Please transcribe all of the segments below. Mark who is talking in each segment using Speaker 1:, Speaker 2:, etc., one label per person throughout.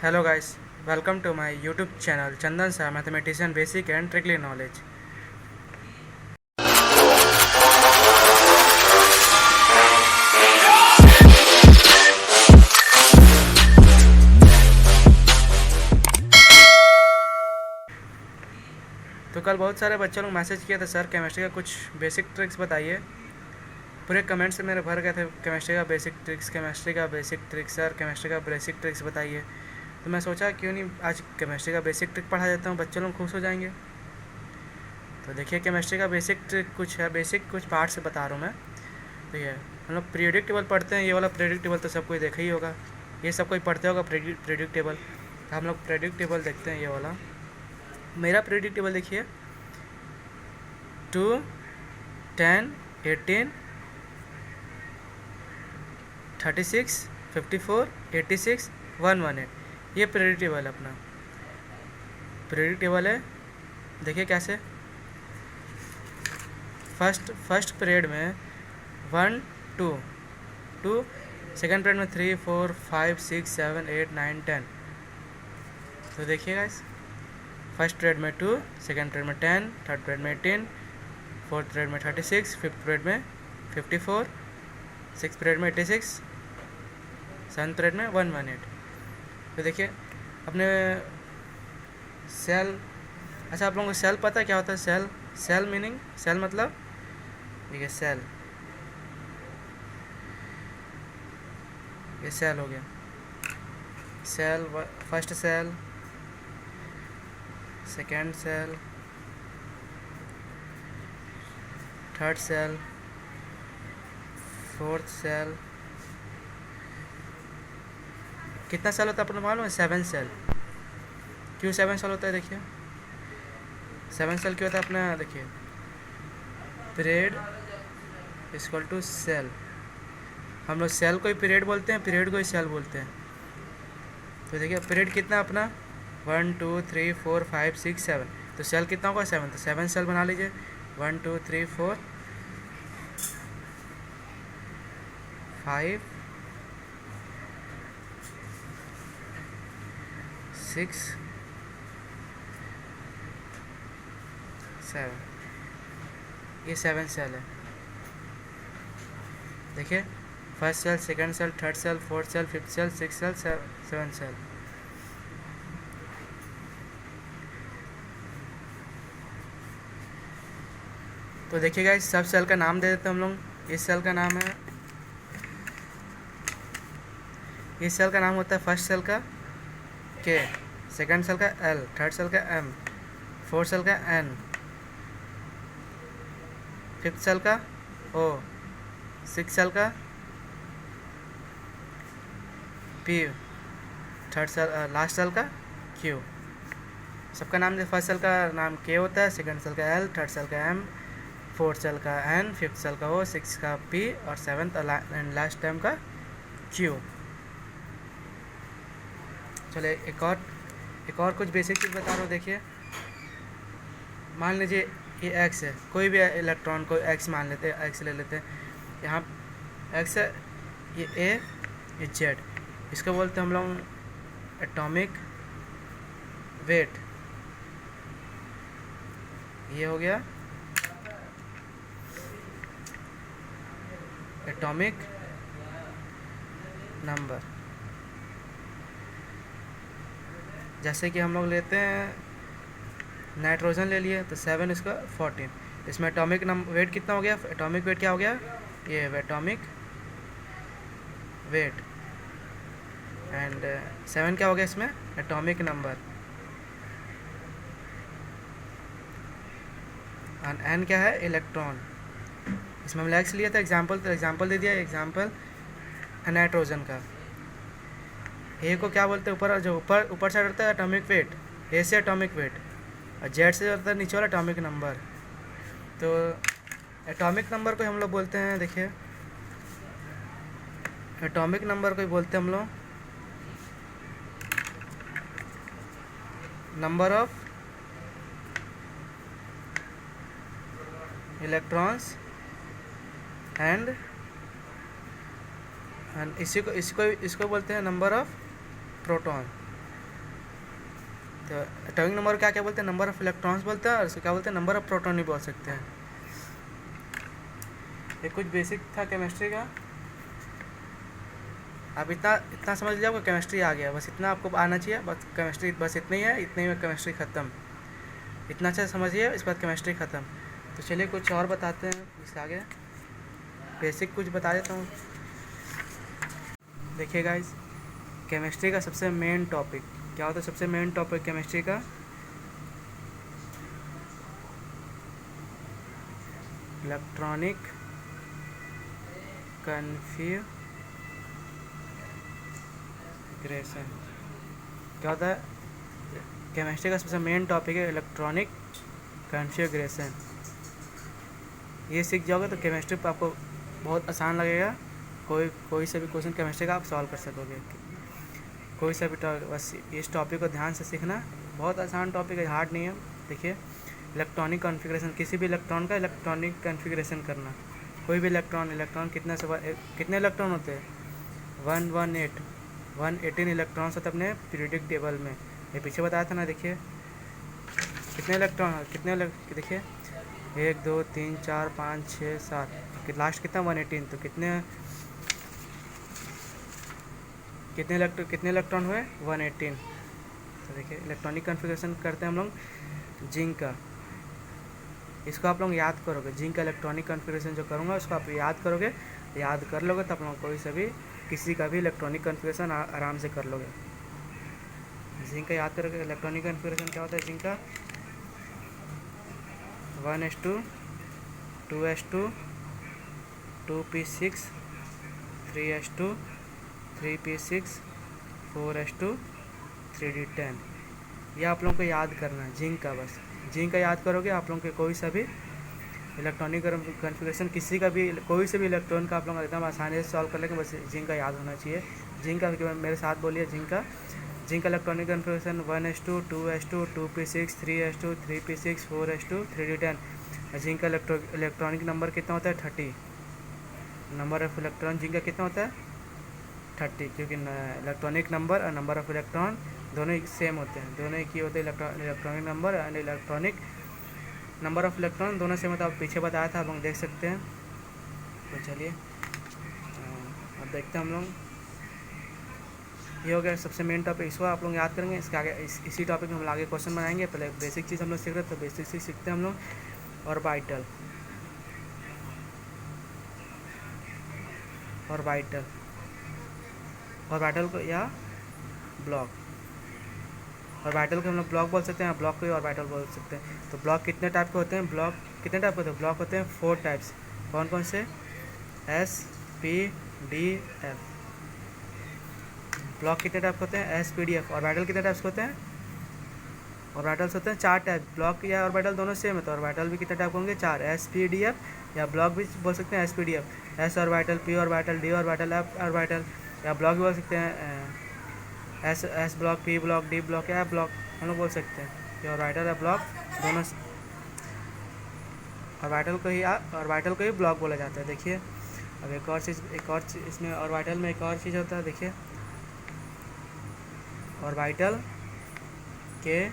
Speaker 1: Hello guys, welcome to my YouTube channel Chandan Sir Mathematician Basic and Tricky Knowledge. तो कल बहुत सारे बच्चों लोग मैसेज किया था सर केमिस्ट्री का कुछ बेसिक ट्रिक्स बताइए। पूरे कमेंट्स से मेरे भर गए थे केमिस्ट्री का बेसिक ट्रिक्स, केमिस्ट्री का बेसिक ट्रिक्स सर, केमिस्ट्री का बेसिक ट्रिक्स बताइए। तो मैं सोचा क्यों नहीं आज केमिस्ट्री का बेसिक ट्रिक पढ़ा देता हूँ, बच्चे लोग खुश हो जाएंगे। तो देखिए केमिस्ट्री का बेसिक ट्रिक कुछ है, बेसिक कुछ पार्ट से बता रहा हूँ मैं। तो ये हम लोग पीरियोडिक टेबल पढ़ते हैं, ये वाला पीरियोडिक टेबल तो सब कोई देखा ही होगा, ये सब कोई पढ़ते होगा पीरियोडिक टेबल। तो हम लोग पीरियोडिक टेबल देखते हैं, ये वाला मेरा पीरियोडिक टेबल देखिए 2, 10, 18, 36, 54, 86, 118, ये पीरियोडिक टेबल है अपना। पीरियोडिक टेबल है, देखिए कैसे। फर्स्ट पीरियड में 1, 2, 2, सेकेंड पीरियड में 3, 4, 5, 6, 7, 8, 9, 10। तो देखिए गाइस, फर्स्ट पीरियड में 2, सेकेंड पीरियड में 10, थर्ड पीरियड में 18, फोर्थ पीरियड में 36, फिफ्थ पीरियड में 54, सिक्स पीरियड में 86, सेवन्थ पीरियड में 118। तो देखिए अपने सेल, अच्छा आप लोगों को सेल पता है क्या होता है? सेल मीनिंग, सेल मतलब देखिए सेल, ये सेल हो गया। Cell, first cell, second cell, third cell, fourth cell. कितना सेल होता है आपको मालूम है? 7 सेल। क्यों 7 सेल होता है? देखिए 7 सेल क्यों होता है अपना, देखिए पीरियड इक्वल टू सेल। हम लोग सेल को ही पीरियड बोलते हैं, पीरियड को ही सेल बोलते हैं। तो देखिए पीरियड कितना अपना 1, 2, 3, 4, 5, 6, 7। तो सेल कितना होगा? 7। तो 7 सेल बना लीजिए। 1, 2, 3, 4, 5, 6, 7, ये 7 सेल है। देखिए first cell, second cell, third cell, fourth cell, fifth cell, six cell, 7 cell. तो देखिएगा इस सब सेल का नाम दे देते हैं हम लोग। इस सेल का नाम है, इस सेल का नाम होता है फर्स्ट सेल का के, सेकंड सेल का एल, थर्ड सेल का एम, फोर्थ सेल का एन, फिफ्थ सेल का ओ, सिक्स सेल का P, third cell, last cell का क्यू। सबका नाम दे, फर्स्ट सेल का नाम के होता है, सेकंड सेल का एल, थर्ड सेल का एम, फोर्थ सेल का एन, फिफ्थ सेल का ओ, सिक्स का पी और सेवन्थ एंड लास्ट टाइम का क्यू। चलिए एक और कुछ बेसिक चीज़ बता रहा हूँ। देखिए मान लीजिए ये एक्स है, कोई भी इलेक्ट्रॉन को एक्स मान लेते हैं, एक्स ले लेते हैं। यहाँ एक्स है, ये ए, ये जेड, इसको बोलते हैं हम लोग एटॉमिक वेट। ये हो गया एटॉमिक नंबर। जैसे कि हम लोग लेते हैं नाइट्रोजन ले लिए तो 7, इसका 14। इसमें एटॉमिक वेट कितना हो गया? एटॉमिक वेट क्या हो गया? ये एटॉमिक वेट। एंड 7 क्या हो गया इसमें? Atomic number. एंड एन क्या है? इलेक्ट्रॉन। इसमें हमने एक्स लिया था एग्जाम्पल, तो एग्जाम्पल दे दिया, एग्जाम्पल नाइट्रोजन का। ए को क्या बोलते हैं? ऊपर जो ऊपर साइड होता है एटॉमिक वेट, ए से एटॉमिक वेट, और जेड से होता है नीचे वाला एटॉमिक नंबर। तो एटॉमिक नंबर को हम लोग बोलते हैं, देखिए एटॉमिक नंबर को बोलते हैं हम लोग नंबर ऑफ इलेक्ट्रॉन्स एंड इसको बोलते हैं नंबर ऑफ प्रोटॉन। तो एटॉमिक नंबर क्या क्या बोलते हैं, नंबर ऑफ इलेक्ट्रॉन्स बोलते हैं, और इसको क्या बोलते हैं, नंबर ऑफ प्रोटॉन भी बोल सकते हैं। ये कुछ बेसिक था केमिस्ट्री का। अब इतना इतना समझ लिया, आपको केमिस्ट्री आ गया, बस इतना आपको आना चाहिए, बस केमिस्ट्री बस इतना ही है, इतने में केमिस्ट्री ख़त्म। इतना अच्छा समझिए, इस बार केमिस्ट्री ख़त्म। तो चलिए कुछ और बताते हैं इसके आगे, बेसिक कुछ बता देता हूँ। देखिए गाइस, केमिस्ट्री का सबसे मेन टॉपिक क्या होता है, सबसे मेन टॉपिक केमिस्ट्री का इलेक्ट्रॉनिक कन्फिग्रेशन। क्या होता है, केमिस्ट्री का सबसे मेन टॉपिक है इलेक्ट्रॉनिक कन्फिग्रेशन। ये सीख जाओगे तो केमिस्ट्री पर आपको बहुत आसान लगेगा, कोई से भी क्वेश्चन केमिस्ट्री का आप सॉल्व कर सकोगे, कोई सा भी टॉपिक। बस इस टॉपिक को ध्यान से सीखना, बहुत आसान टॉपिक है, हार्ड नहीं है। देखिए, इलेक्ट्रॉनिक कॉन्फ़िगरेशन, किसी भी इलेक्ट्रॉन का इलेक्ट्रॉनिक कॉन्फ़िगरेशन करना। कोई भी इलेक्ट्रॉन कितने इलेक्ट्रॉन होते हैं, 118 इलेक्ट्रॉन्स होते हैं अपने पीरियोडिक टेबल में। ये पीछे बताया था ना, देखिए कितने इलेक्ट्रॉन, देखिए 1 2 3 4 5 6 7, लास्ट कितना 118, तो कितने इलेक्ट्रॉन हुए, 118। तो देखिए इलेक्ट्रॉनिक कॉन्फ़िगरेशन करते हैं हम लोग जिंक का। इसको आप लोग याद करोगे, जिंक का इलेक्ट्रॉनिक कॉन्फ़िगरेशन जो करूँगा उसको आप याद करोगे, याद कर लोगे तो आप लोग कोई सा भी किसी का भी इलेक्ट्रॉनिक कॉन्फ़िगरेशन आराम से कर लोगे। जिंक का याद करोगे, इलेक्ट्रॉनिक कॉन्फ़िगरेशन क्या होता है जिंक का, 1s2 2s2 2p6 3s2 3p6 4s2 3d10। ये आप लोगों को याद करना है जिंक का। बस जिंक का याद करोगे, आप लोगों के कोई सा भी इलेक्ट्रॉनिक कॉन्फ़िगरेशन किसी का भी कोई से भी इलेक्ट्रॉन का आप लोग एकदम आसानी से सॉल्व कर लेंगे। बस जिंक का याद होना चाहिए। जिंक का मेरे साथ बोलिए, जिंक का electronic configuration 1s2 2s2 2p6 3s2 3p6 4s2 3d10। Zinc का इलेक्ट्रॉनिक नंबर कितना होता है, 30। नंबर ऑफ इलेक्ट्रॉन जिंक का कितना होता है, 30, क्योंकि इलेक्ट्रॉनिक नंबर और नंबर ऑफ इलेक्ट्रॉन दोनों एक सेम होते हैं, दोनों एक ही होते हैं। Electronic number and electronic number of electron दोनों सेम होता है। आप पीछे बताया था, आप लोग देख सकते हैं। तो चलिए अब देखते हैं हम लोग। ये हो गया सबसे मेन टॉपिक, इसको आप लोग याद करेंगे। इसके आगे इसी टॉपिक में हम आगे क्वेश्चन बनाएंगे। पहले बेसिक चीज़ हम लोग सीख रहे, तो बेसिक चीज़ सीखते हैं हम लोग। ऑर्बिटल को या ब्लॉक, ऑर्बिटल को हम लोग ब्लॉक बोल सकते हैं, ब्लॉक को ही ऑर्बिटल बोल सकते हैं। तो ब्लॉक कितने टाइप के होते हैं, ब्लॉक कितने टाइप के होते हैं, ब्लॉक होते हैं 4 टाइप्स। कौन कौन से, S P D F। Block कितने टाइप के होते हैं, S P D F। Orbital कितने टाइप्स के होते हैं, ऑर्बिटल्स होते हैं 4 टाइप। ब्लॉक या ऑर्बिटल दोनों सेम है, तो ऑर्बिटल भी कितने टाइप होंगे, 4, S P D F, या ब्लॉक भी बोल सकते हैं S P D F, S orbital, P orbital, D orbital, F orbital, या ब्लॉक भी बोल सकते हैं S block, P block, D block, या F ब्लॉक हम लोग बोल सकते हैं। ये ऑर्बिटल या ब्लॉक दोनों, ऑर्बिटल को ही ब्लॉक बोला जाता है। देखिए अब एक और चीज़ इसमें ऑर्बिटल में एक और चीज़ होता है। देखिए ऑर्बिटल के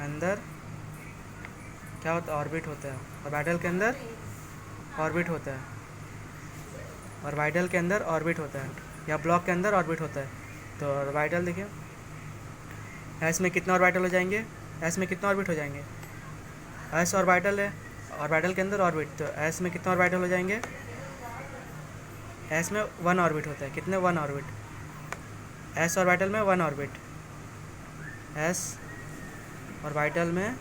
Speaker 1: अंदर क्या होता है, ऑर्बिट होता है। ऑर्बिटल के अंदर ऑर्बिट होता है, ऑर्बिटल के अंदर ऑर्बिट होता है, या ब्लॉक के अंदर ऑर्बिट होता है। तो ऑर्बिटल देखिए, एस में कितना ऑर्बिटल हो जाएंगे, एस में कितना ऑर्बिट हो जाएंगे, एस ऑर्बिटल है, ऑर्बिटल के अंदर ऑर्बिट, तो एस में कितना ऑर्बिटल हो जाएंगे, एस में 1 ऑर्बिट होता है। कितने, 1 ऑर्बिट, एस ऑर्बिटल में 1 ऑर्बिट, एस ऑर्बिटल में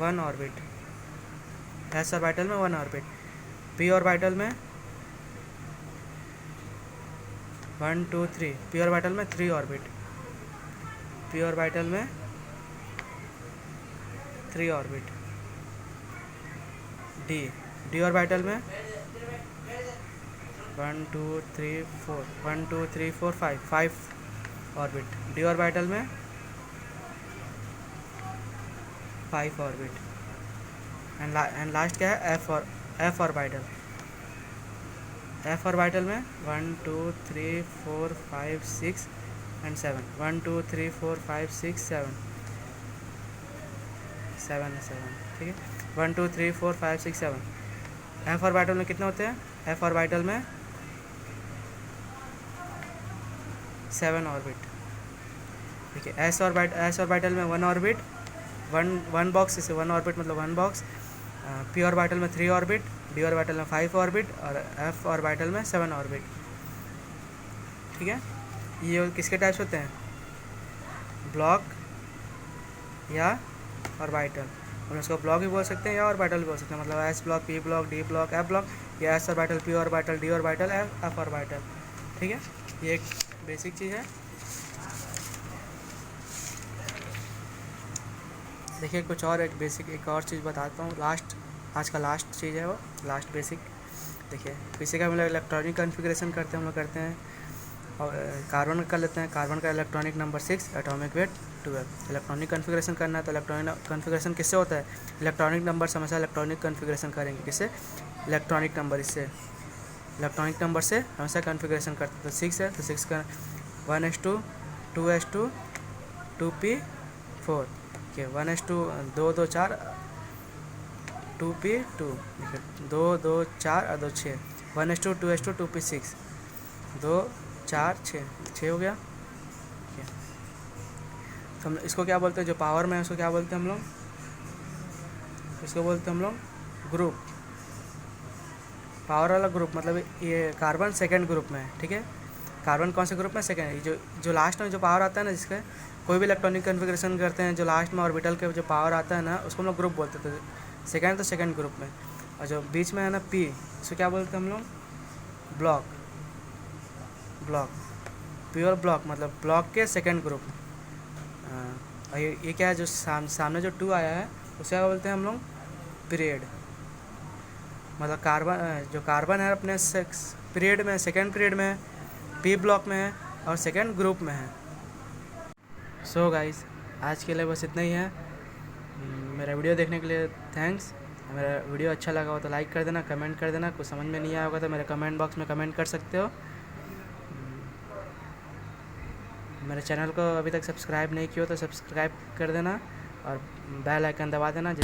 Speaker 1: 1 ऑर्बिट, एस ऑर्बिटल में 1 ऑर्बिट, पी ऑर्बिटल में 1 2 3, पी ऑर्बिटल में 3 ऑर्बिट, पी ऑर्बिटल में 3 ऑर्बिट, डी ऑर्बिटल में 1 2 3 4, 1 2 3 4 5 ऑर्बिट, डी ऑर्बिटल में 5 ऑर्बिट, एंड लास्ट क्या है, एफ ऑर्बिटल, एफ ऑर्बिटल में 1 2 3 4 5 6 एंड 7, 1 2 3 4 5 6 7, 7 है 7, ठीक है। 1 2 3 4 5 6 7। एफ ऑर्बिटल में कितने होते हैं? एफ ऑर्बिटल में 7 ऑर्बिट, ठीक है। एस ऑर्बिटल में 1 ऑर्बिट, वन बॉक्स, इसे 1 ऑर्बिट मतलब 1 बॉक्स। पी ऑर्बिटल में 3 ऑर्बिट, डी ऑर्बिटल में 5 ऑर्बिट और एफ ऑर्बिटल में 7 ऑर्बिट, ठीक है। ये किसके टाइप्स होते हैं? ब्लॉक या ऑर्बिटल। हम उसको ब्लॉक भी बोल सकते हैं या ऑर्बिटल भी बोल सकते हैं, मतलब S block, P block, D block, F block, या S orbital, P orbital, D orbital, F orbital, ठीक है। ये एक बेसिक चीज़ है। देखिए कुछ और एक बेसिक एक और चीज़ बताता हूँ, आज का लास्ट चीज़ है वो, लास्ट बेसिक। देखिए पीसी का हम लोग इलेक्ट्रॉनिक कॉन्फ़िगरेशन करते हैं, हम लोग करते हैं और कार्बन कर लेते हैं। कार्बन का electronic number 6, atomic weight 12। Electronic configuration करना है तो इलेक्ट्रॉनिक कॉन्फ़िगरेशन किससे होता है? इलेक्ट्रॉनिक नंबर से हमेशा इलेक्ट्रॉनिक कॉन्फ़िगरेशन करेंगे, किससे? इलेक्ट्रॉनिक नंबर, इससे इलेक्ट्रॉनिक नंबर से हमेशा कॉन्फ़िगरेशन करते हैं। तो 6 है तो 6 का 1s2 2s2 2p4, ठीक है। 1s2 2 2 4 2p2, देखिए 2 2 4 और 2 6, 1s2 2s2 2p6, 2 4 6 हो गया, ठीक है। तो हम इसको क्या बोलते हैं? जो पावर में है उसको क्या बोलते हैं हम लोग? इसको बोलते हैं हम लोग ग्रुप, पावर वाला ग्रुप। मतलब ये कार्बन सेकंड ग्रुप में है, ठीक है। कार्बन कौन से ग्रुप में? सेकंड। जो लास्ट में जो पावर आता है ना, जिसका कोई भी इलेक्ट्रॉनिक कॉन्फ़िगरेशन करते हैं, जो लास्ट में ऑर्बिटल के जो पावर आता है ना, उसको हम लोग ग्रुप बोलते थे। सेकंड तो सेकंड ग्रुप में, और जो बीच में है ना पी, इसको क्या बोलते हैं हम लोग? ब्लॉक, प्योर ब्लॉक, मतलब ब्लॉक के सेकंड ग्रुप। और ये क्या है? जो सामने जो 2 आया है उसे क्या बोलते हैं हम लोग? पीरियड। मतलब जो कार्बन है अपने पीरियड में, सेकंड पीरियड में है, पी ब्लॉक में है और सेकंड ग्रुप में है। सो गाइस, आज के लिए बस इतना ही है। मेरा वीडियो देखने के लिए थैंक्स। मेरा वीडियो अच्छा लगा हो तो लाइक कर देना, कमेंट कर देना। कुछ समझ में नहीं आया होगा तो मेरे कमेंट बॉक्स में कमेंट कर सकते हो। मेरे चैनल को अभी तक सब्सक्राइब नहीं किया तो सब्सक्राइब कर देना और बेल आइकन दबा देना।